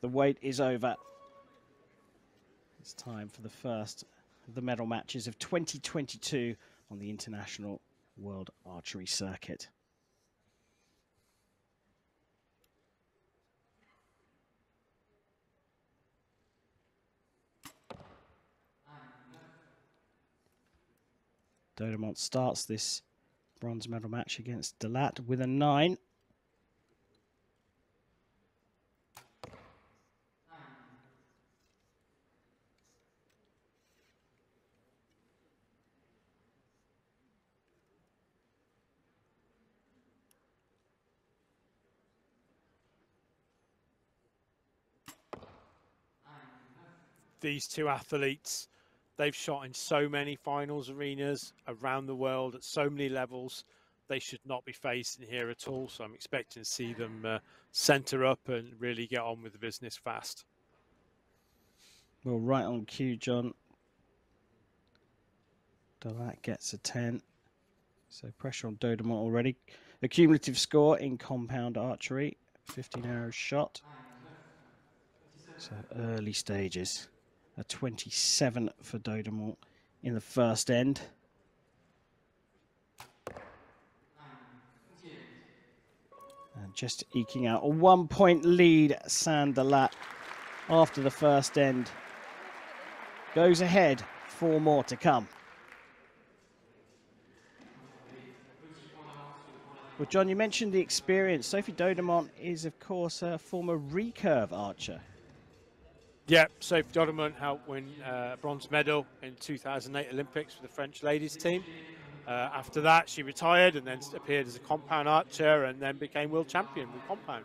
The wait is over. It's time for the first of the medal matches of 2022 on the International World Archery Circuit. Dodement starts this bronze medal match against De Laat with a 9. These two athletes, they've shot in so many finals arenas around the world at so many levels. They should not be facing here at all. So I'm expecting to see them center up and really get on with the business fast. Well, right on cue, John. De Laat gets a 10. So pressure on Dodement already. A cumulative score in compound archery, 15 arrows shot. So early stages. A 27 for Dodement in the first end. And just eking out a 1-point lead, Sanne de Laat, after the first end. Goes ahead, 4 more to come. Well, John, you mentioned the experience. Sophie Dodement is, of course, a former recurve archer. Yeah, Sophie Dodement helped win a bronze medal in 2008 Olympics for the French ladies team. After that, she retired and then appeared as a compound archer and then became world champion with compound.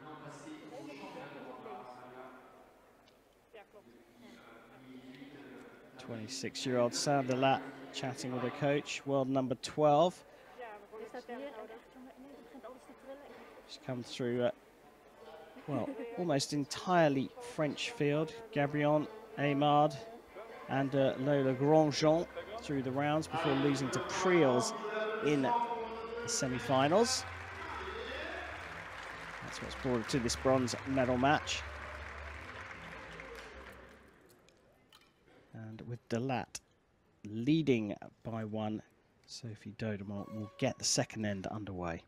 Yeah. 26-year-old Sanne de Laat chatting with her coach, world number 12. She's come through, well, almost entirely French field. Gabrion, Aymard, and Lola Grandjean through the rounds before losing to Priels in the semi-finals. That's what's brought her to this bronze medal match. And with De Laat leading by 1, Sophie Dodement will get the second end underway.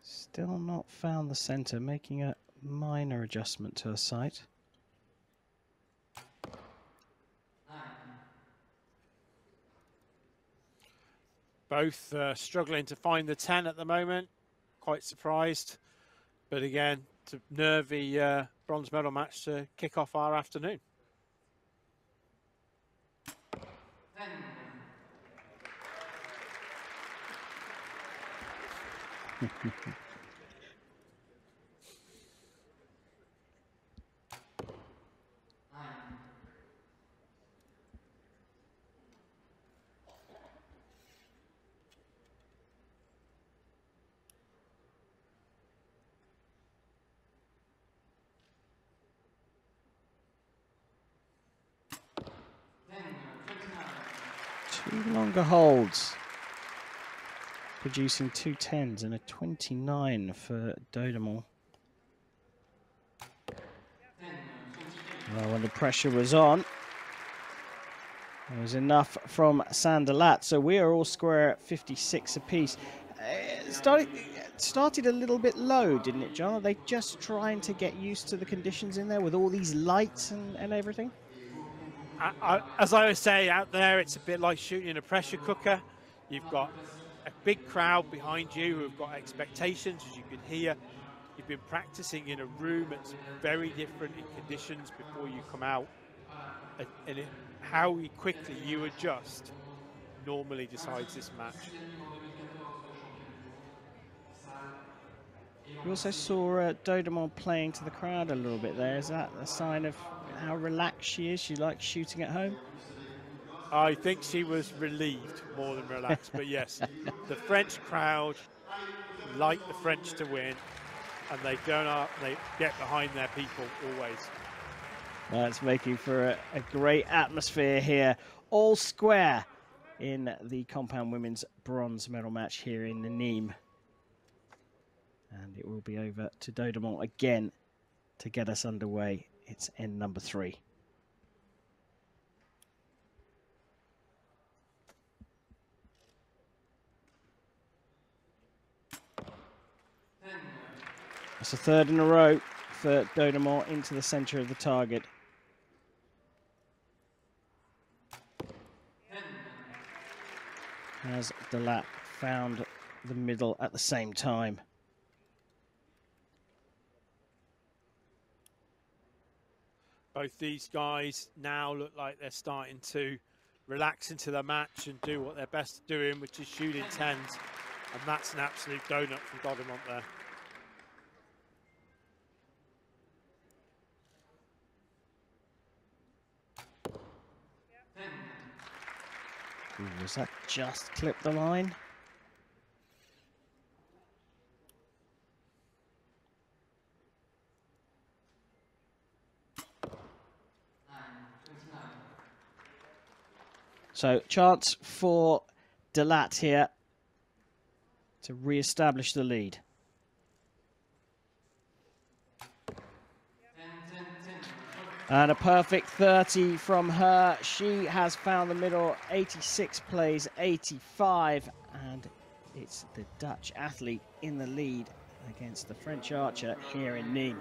Still not found the center, making a minor adjustment to her sight. Both struggling to find the 10 at the moment. Quite surprised. But again, it's a nervy bronze medal match to kick off our afternoon. Two longer holds, producing 2 10s and a 29 for Dodement. Well, when the pressure was on, there was enough from Sanne de Laat. So we are all square at 56 apiece. Started a little bit low, didn't it, John? Are they just trying to get used to the conditions in there with all these lights and everything? As I always say out there, it's a bit like shooting in a pressure cooker. You've got a big crowd behind you who've got expectations, as you can hear. You've been practicing in a room that's very different in conditions before you come out. And how quickly you adjust normally decides this match. We also saw Dodement playing to the crowd a little bit there. Is that a sign of how relaxed she is? She likes shooting at home? I think she was relieved more than relaxed. But yes, the French crowd like the French to win, and they get behind their people always. That's making for a great atmosphere here. All square in the compound women's bronze medal match here in Nimes. And it will be over to Dodement again to get us underway. It's end number 3. That's a third in a row for Dodement into the centre of the target. As De Laat found the middle at the same time. Both these guys now look like they're starting to relax into the match and do what they're best at doing, which is shooting tens. And that's an absolute donut from Dodement there. Ooh, was that just clipped the line? So chance for De Laat here to re-establish the lead. And a perfect 30 from her. She has found the middle. 86 plays 85. And it's the Dutch athlete in the lead against the French archer here in Nimes.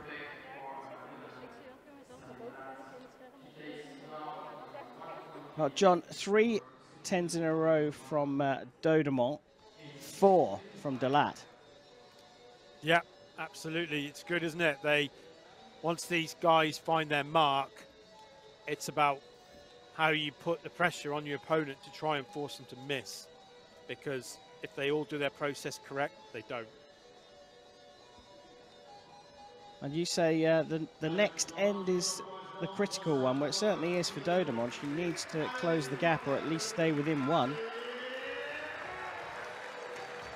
Well, John, 3 tens in a row from Dodement, 4 from De Laat. Yeah, absolutely. It's good, isn't it? Once these guys find their mark, it's about how you put the pressure on your opponent to try and force them to miss. Because if they all do their process correct, they don't. And you say the next end is the critical one. Well, it certainly is for Dodement. She needs to close the gap or at least stay within 1.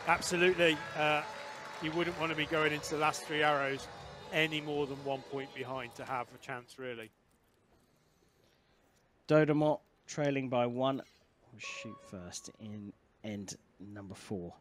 Absolutely. You wouldn't want to be going into the last 3 arrows any more than 1 point behind to have a chance, really. Dodement trailing by 1. Will shoot first in end number 4.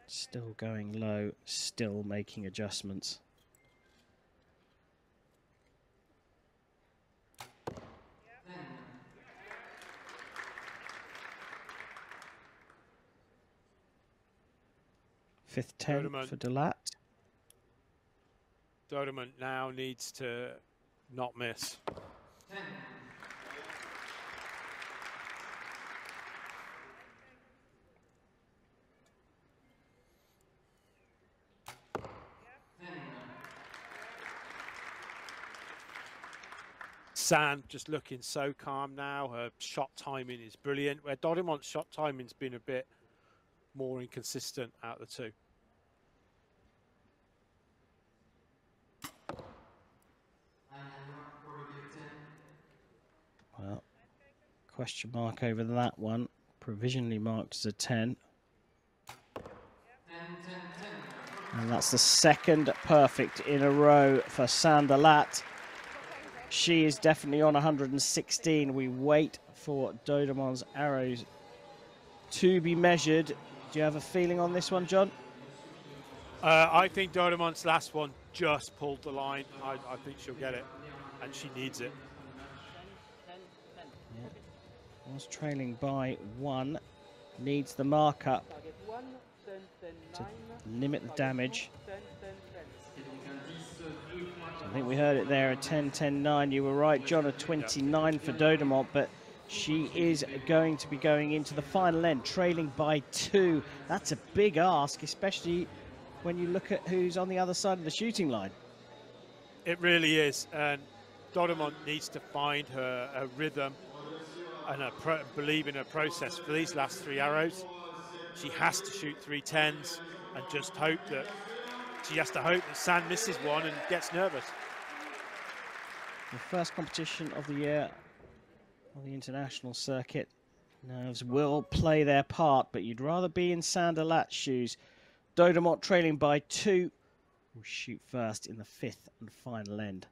Still going low, still making adjustments. Fifth 10 for De Laat. Dodement now needs to not miss. 10. Sanne just looking so calm now. Her shot timing is brilliant. Where Dodement's shot timing's been a bit more inconsistent out of the 2. Well, question mark over that one. Provisionally marked as a 10. And that's the second perfect in a row for Sanne de Laat. She is definitely on 116. We wait for Dodement's arrows to be measured. Do you have a feeling on this one, John? I think Dodement's last one just pulled the line. I think she'll get it, and she needs it. Yeah. Was trailing by 1. Needs the markup to limit the damage. I think we heard it there, a 10-10-9. You were right, John, a 29 for Dodement, but she is going to be going into the final end, trailing by 2. That's a big ask, especially when you look at who's on the other side of the shooting line. It really is, and Dodement needs to find her rhythm and believe in her process for these last 3 arrows. She has to shoot 3 10s and just hope that She has to hope that Sanne misses one and gets nervous. The first competition of the year on the international circuit. Nerves will play their part, but you'd rather be in Sanne de Laat's shoes. Dodement trailing by 2 will shoot first in the 5th and final end.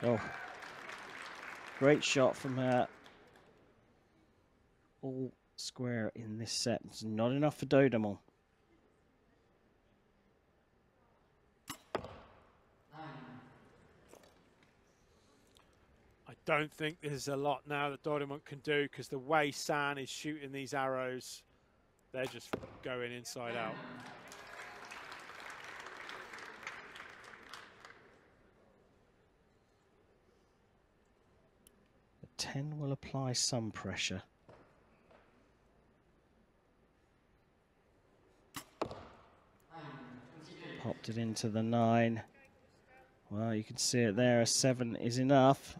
Oh, great shot from her. All square in this set. It's not enough for Dodement. I don't think there's a lot now that Dodement can do, because the way Sanne is shooting these arrows, they're just going inside out. The 10 will apply some pressure. Popped it into the 9. Well, you can see it there. A 7 is enough.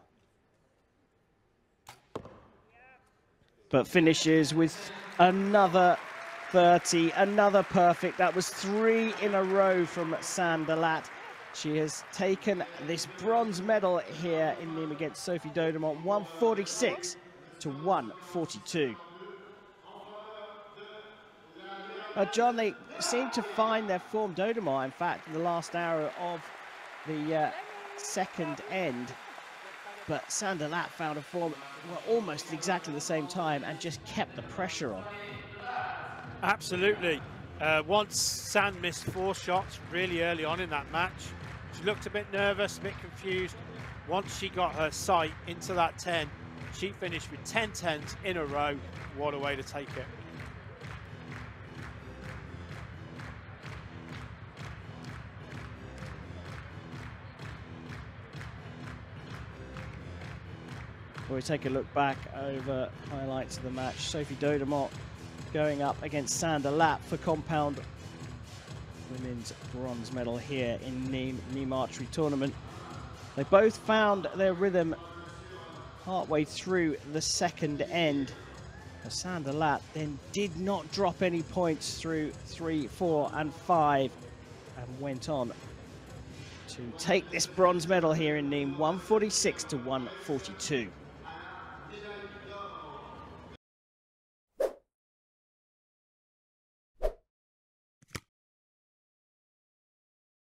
But finishes with another 30, another perfect. That was 3 in a row from Sanne de Laat. She has taken this bronze medal here in Nimes against Sophie Dodement, 146 to 142. John, they seem to find their form. Dodement, in fact, in the last hour of the second end. But Sanne de Laat found a form almost at exactly the same time and just kept the pressure on. Absolutely. Once Sanne missed 4 shots really early on in that match, she looked a bit nervous, a bit confused. Once she got her sight into that 10, she finished with 10 10s in a row. What a way to take it. We take a look back over highlights of the match. Sophie Dodement going up against Sanne de Laat for compound women's bronze medal here in Nimes Archery Tournament. They both found their rhythm partway through the second end. Sanne de Laat then did not drop any points through 3, 4 and 5 and went on to take this bronze medal here in Nimes, 146 to 142.